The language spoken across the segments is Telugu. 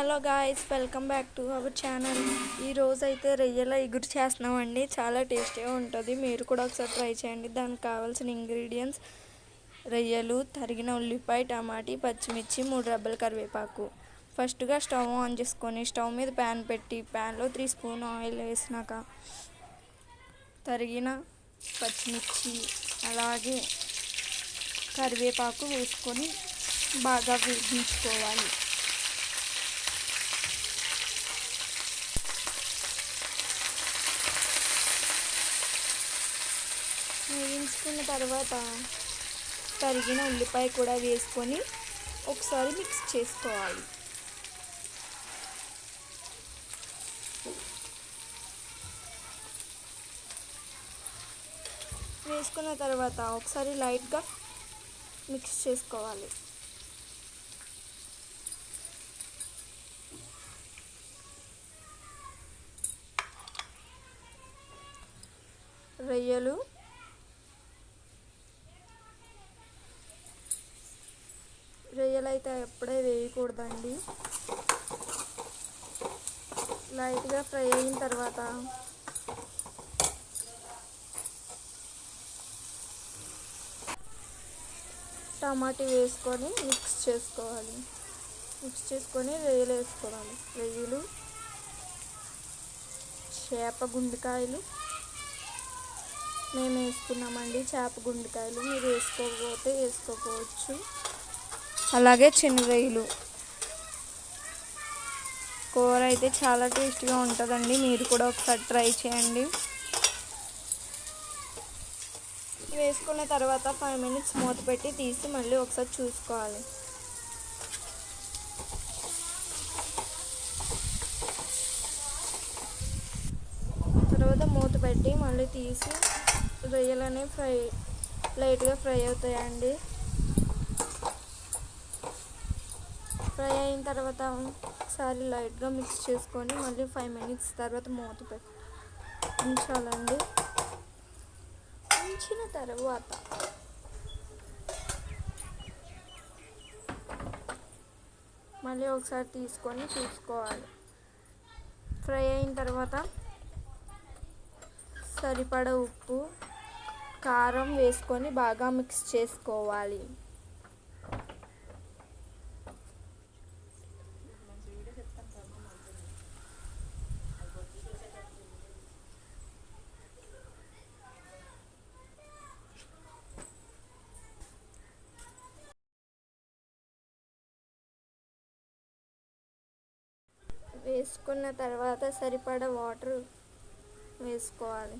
Hello guys, welcome back to our channel. ఈరోజు అయితే రొయ్యల ఎగురు చేస్తున్నామండి. చాలా టేస్టీగా ఉంటుంది. మీరు కూడా ఒకసారి ట్రై చేయండి. దానికి కావాల్సిన ఇంగ్రీడియంట్స్: రొయ్యలు, తరిగిన ఉల్లిపాయ, టమాటీ, పచ్చిమిర్చి, 3 రెబ్బల కరివేపాకు. ఫస్ట్గా స్టవ్ ఆన్ చేసుకొని స్టవ్ మీద ప్యాన్ పెట్టి ప్యాన్లో 3 స్పూన్ ఆయిల్ వేసినాక తరిగిన పచ్చిమిర్చి అలాగే కరివేపాకు వేసుకొని బాగా వేయించుకోవాలి. వేయించుకున్న తర్వాత తరిగిన ఉల్లిపాయ కూడా వేసుకొని ఒకసారి మిక్స్ చేసుకోవాలి. వేసుకున్న తర్వాత ఒకసారి లైట్గా మిక్స్ చేసుకోవాలి. రొయ్యలు అయితే ఎప్పుడే వేయకూడదండి. లైట్గా ఫ్రై అయిన తర్వాత టమాటా వేసుకొని మిక్స్ చేసుకొని రొయ్యలు వేసుకోవాలి. రొయ్యలు, చేప గుండెకాయలు మేము వేసుకున్నామండి. చేప గుండెకాయలు మీరు వేసుకోకపోతే వేసుకోవచ్చు. అలాగే చిన్న రొయ్యలు. కూర అయితే చాలా టేస్టీగా ఉంటుందండి. మీరు కూడా ఒకసారి ట్రై చేయండి. వేసుకున్న తర్వాత 5 మినిట్స్ మూత పెట్టి తీసి మళ్ళీ ఒకసారి చూసుకోవాలి. తర్వాత మూత పెట్టి మళ్ళీ తీసి రొయ్యలు అనేవి లైట్గా ఫ్రై అవుతాయండి. ఫ్రై అయిన తర్వాత ఒకసారి లైట్గా మిక్స్ చేసుకొని మళ్ళీ 5 మినిట్స్ తర్వాత మూత పెట్టి ఉంచాలండి. ఉంచిన తర్వాత మళ్ళీ ఒకసారి తీసుకొని చూసుకోవాలి. ఫ్రై అయిన తర్వాత సరిపడా ఉప్పు, కారం వేసుకొని బాగా మిక్స్ చేసుకోవాలి. వేసుకున్న తర్వాత సరిపడా వాటర్ వేసుకోవాలి.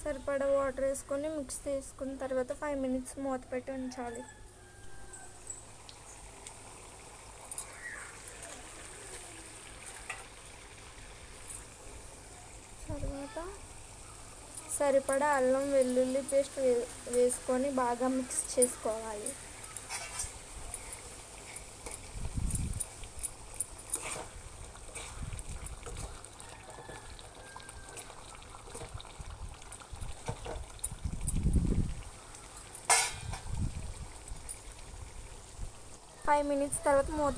సరిపడా వాటర్ వేసుకొని మిక్స్ చేసుకున్న తర్వాత 5 మినిట్స్ మూత పెట్టి ఉంచాలి. తర్వాత సరిపడా అల్లం వెల్లుల్లి పేస్ట్ వేసుకొని బాగా మిక్స్ చేసుకోవాలి. ఫైవ్ మినిట్స్ తర్వాత మూత